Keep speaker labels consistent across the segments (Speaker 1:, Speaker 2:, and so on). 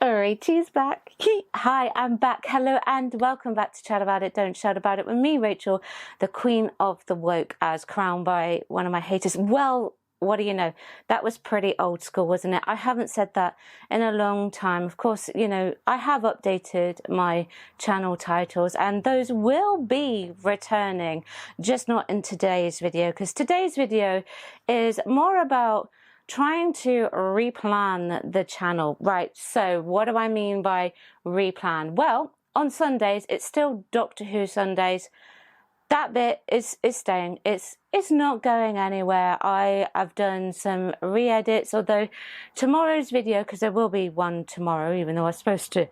Speaker 1: Alright, she's back. Hi, I'm back. Hello and welcome back to Chat About It, Don't Shout About It with me, Rachel, the queen of the woke, as crowned by one of my haters. Well, what do you know? That was pretty old school, wasn't it? I haven't said that in a long time. Of course, you know, I have updated my channel titles and those will be returning, just not in today's video, because today's video is more about trying to replan the channel. Right, so what do I mean by replan? Well, on Sundays, it's still Doctor Who Sundays. That bit is staying. It's not going anywhere. I've done some re-edits, although tomorrow's video, because there will be one tomorrow, even though I was supposed to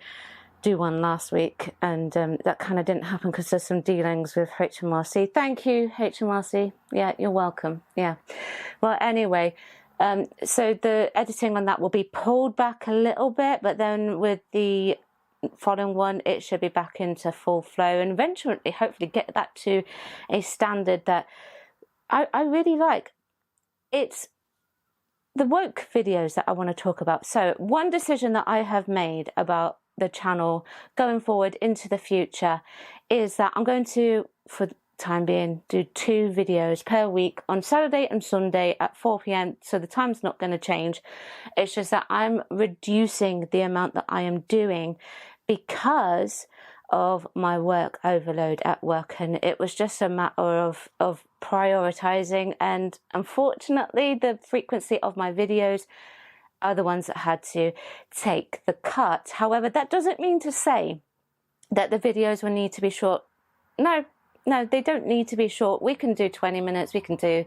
Speaker 1: do one last week, and that kind of didn't happen because there's some dealings with HMRC. Thank you, HMRC. Yeah, you're welcome. Yeah. Well, anyway, so the editing on that will be pulled back a little bit, but then with the following one, it should be back into full flow and eventually, hopefully, get that to a standard that I really like. It's the woke videos that I want to talk about. So one decision that I have made about the channel going forward into the future is that I'm going to, for time being, do 2 videos per week on Saturday and Sunday at 4 p.m. so the time's not going to change. It's just that I'm reducing the amount that I am doing because of my work overload at work, and it was just a matter of prioritizing, and unfortunately the frequency of my videos are the ones that had to take the cut. However, that doesn't mean to say that the videos will need to be short. No, they don't need to be short. We can do 20 minutes, we can do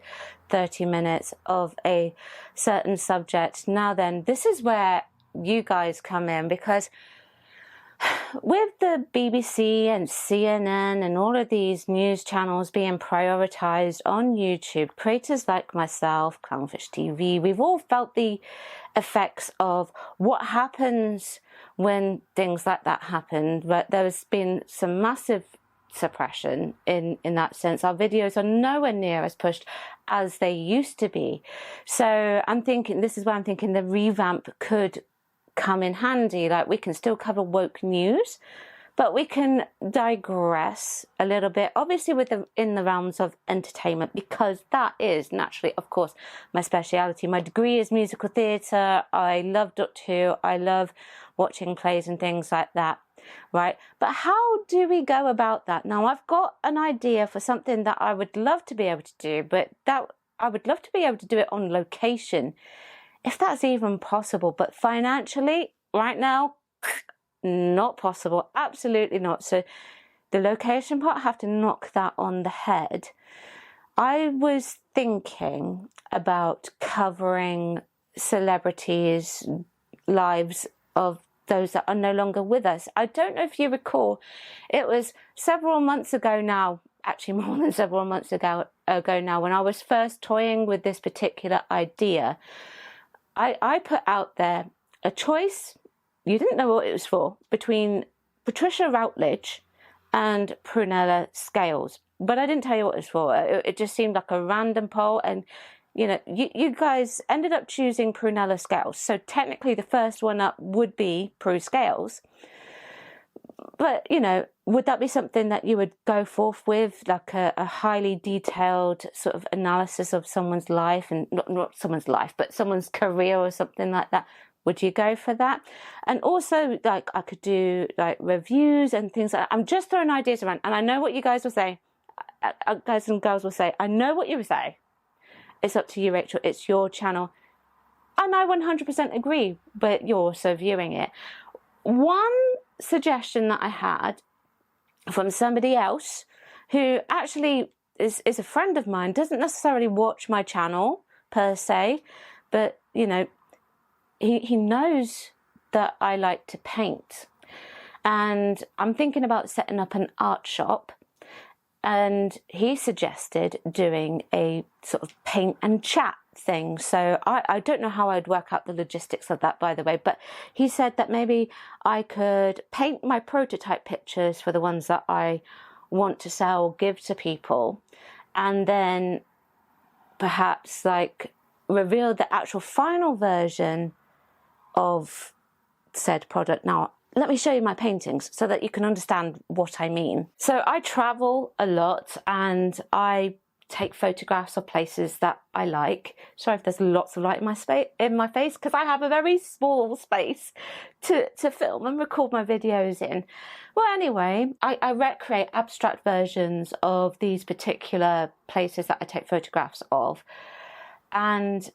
Speaker 1: 30 minutes of a certain subject. Now then, this is where you guys come in, because with the BBC and CNN and all of these news channels being prioritized on YouTube, creators like myself, Clownfish TV, we've all felt the effects of what happens when things like that happen. But there's been some massive suppression in that sense. Our videos are nowhere near as pushed as they used to be. So I'm thinking, this is where I'm thinking the revamp could come in handy. Like, we can still cover woke news, but we can digress a little bit, obviously in the realms of entertainment, because that is naturally, of course, my speciality. My degree is musical theatre. I love Doctor Who. I love watching plays and things like that. Right, but how do we go about that? Now, I've got an idea for something that I would love to be able to do, but that I would love to be able to do it on location, if that's even possible. But financially, right now, not possible. Absolutely not. So the location part, I have to knock that on the head. I was thinking about covering celebrities' lives of those that are no longer with us. I don't know if you recall, it was several months ago now, actually more than several months ago now, when I was first toying with this particular idea. I put out there a choice, you didn't know what it was for, between Patricia Routledge and Prunella Scales. But I didn't tell you what it was for. It just seemed like a random poll, and you know, you guys ended up choosing Prunella Scales. So technically the first one up would be Prue Scales. But, you know, would that be something that you would go forth with, like a highly detailed sort of analysis of someone's life, and not someone's life, but someone's career or something like that? Would you go for that? And also, like, I could do like reviews and things like that. I'm just throwing ideas around, and I know what you guys will say. Guys and girls will say, I know what you will say. It's up to you, Rachel. It's your channel. And I 100% agree, but you're also viewing it. One suggestion that I had from somebody else who actually is a friend of mine, doesn't necessarily watch my channel per se, but, you know, he knows that I like to paint. And I'm thinking about setting up an art shop. And he suggested doing a sort of paint and chat thing. So I don't know how I'd work out the logistics of that, by the way, but he said that maybe I could paint my prototype pictures for the ones that I want to sell, give to people, and then perhaps like reveal the actual final version of said product. Now, let me show you my paintings so that you can understand what I mean. So I travel a lot and I take photographs of places that I like. Sorry if there's lots of light in my face because I have a very small space to film and record my videos in. Well, anyway, I recreate abstract versions of these particular places that I take photographs of. And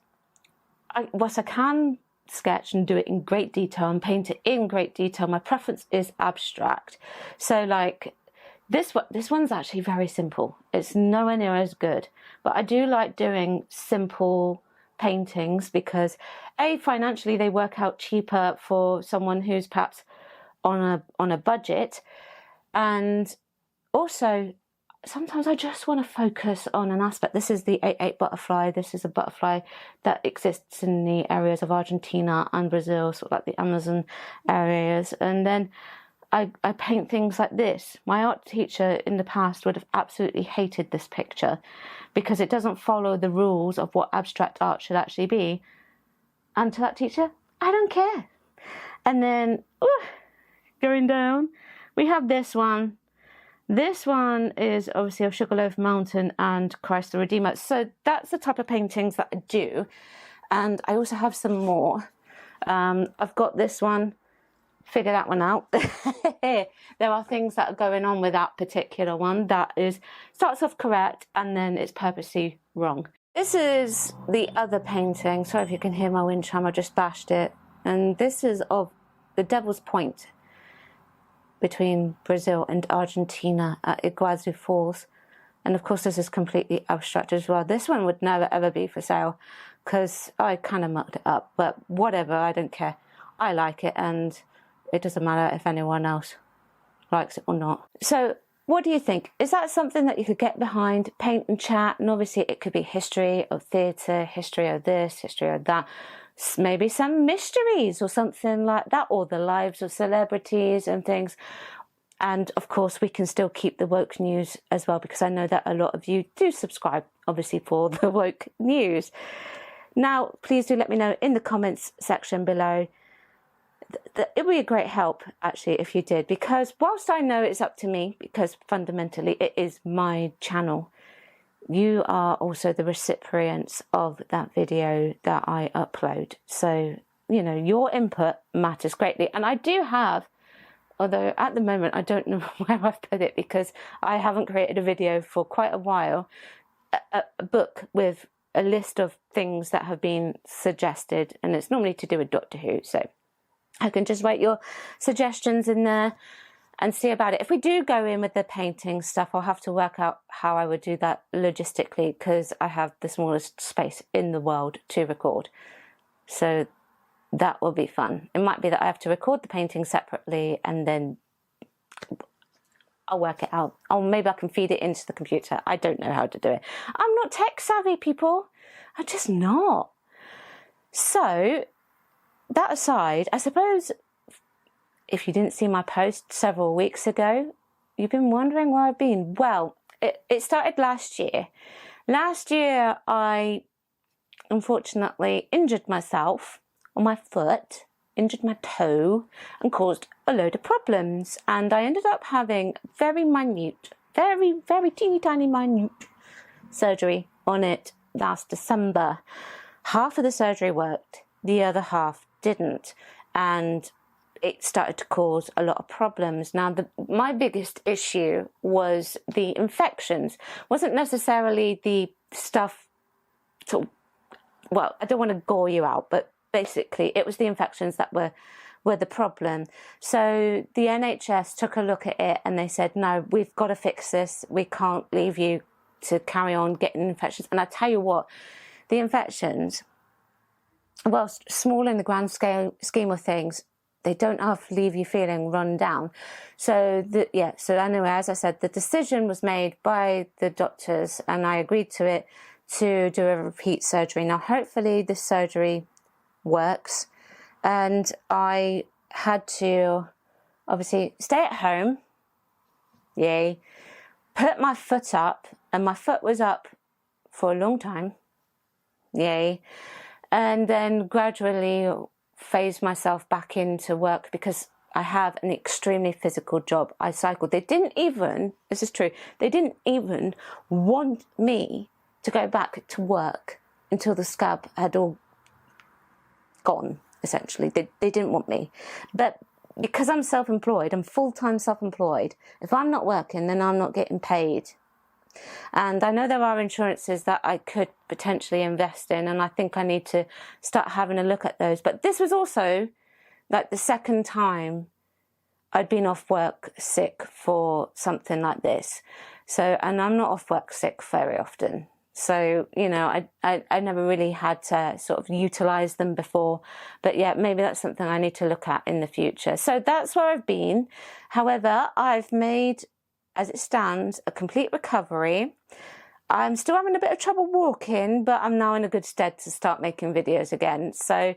Speaker 1: whilst I can sketch and do it in great detail and paint it in great detail, my preference is abstract. So like this one's actually very simple. It's nowhere near as good, but I do like doing simple paintings because A, financially they work out cheaper for someone who's perhaps on a budget, and also sometimes I just want to focus on an aspect. This is the 8/8 butterfly. This is a butterfly that exists in the areas of Argentina and Brazil, sort of like the Amazon areas. And then I paint things like this. My art teacher in the past would have absolutely hated this picture because it doesn't follow the rules of what abstract art should actually be. And to that teacher, I don't care. And then, going down, we have this one. This one is obviously of Sugarloaf Mountain and Christ the Redeemer. So that's the type of paintings that I do. And I also have some more. I've got this one. Figure that one out. There are things that are going on with that particular one that starts off correct and then it's purposely wrong. This is the other painting. Sorry if you can hear my wind chime, I just bashed it. And this is of the Devil's Point between Brazil and Argentina at Iguazu Falls. And of course this is completely abstract as well. This one would never ever be for sale because I kind of mucked it up, but whatever, I don't care. I like it and it doesn't matter if anyone else likes it or not. So what do you think? Is that something that you could get behind, paint and chat? And obviously it could be history of theatre, history of this, history of that, maybe some mysteries or something like that, or the lives of celebrities and things. And of course we can still keep the woke news as well, because I know that a lot of you do subscribe obviously for the woke news. Now please do let me know in the comments section below. It would be a great help actually if you did, because whilst I know it's up to me, because fundamentally it is my channel, you are also the recipients of that video that I upload. So, you know, your input matters greatly. And I do have, although at the moment I don't know where I've put it because I haven't created a video for quite a while, a book with a list of things that have been suggested, and it's normally to do with Doctor Who. So I can just write your suggestions in there and see about it. If we do go in with the painting stuff, I'll have to work out how I would do that logistically, because I have the smallest space in the world to record. So that will be fun. It might be that I have to record the painting separately and then I'll work it out. Or maybe I can feed it into the computer. I don't know how to do it. I'm not tech savvy, people. I'm just not. So that aside, I suppose if you didn't see my post several weeks ago, you've been wondering where I've been. Well, it started last year. Last year, I unfortunately injured myself on my foot, injured my toe, and caused a load of problems. And I ended up having very minute, very, very teeny tiny minute surgery on it last December. Half of the surgery worked, the other half didn't, and it started to cause a lot of problems. Now, my biggest issue was the infections. Wasn't necessarily the stuff, well, I don't want to gore you out, but basically it was the infections that were the problem. So the NHS took a look at it and they said, no, we've got to fix this. We can't leave you to carry on getting infections. And I tell you what, the infections, well, small in the grand scheme of things, they don't have to leave you feeling run down. So so anyway, as I said, the decision was made by the doctors and I agreed to it, to do a repeat surgery. Now, hopefully this surgery works. And I had to obviously stay at home. Yay. Put my foot up, and my foot was up for a long time. Yay. And then gradually phase myself back into work because I have an extremely physical job. I cycle. They didn't even, this is true, they didn't even want me to go back to work until the scab had all gone, essentially. They didn't want me. But because I'm self-employed, I'm full-time self-employed, if I'm not working, then I'm not getting paid. And I know there are insurances that I could potentially invest in, and I think I need to start having a look at those. But this was also like the second time I'd been off work sick for something like this. So, and I'm not off work sick very often. So, you know, I never really had to sort of utilize them before. But yeah, maybe that's something I need to look at in the future. So that's where I've been. However, I've made, as it stands, a complete recovery. I'm still having a bit of trouble walking, but I'm now in a good stead to start making videos again. So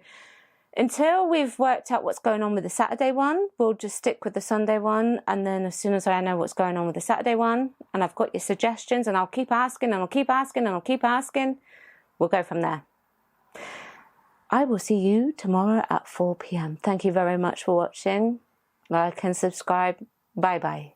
Speaker 1: until we've worked out what's going on with the Saturday one, we'll just stick with the Sunday one. And then as soon as I know what's going on with the Saturday one, and I've got your suggestions, and I'll keep asking, and I'll keep asking, and I'll keep asking, we'll go from there. I will see you tomorrow at 4 p.m. Thank you very much for watching. Like and subscribe. Bye-bye.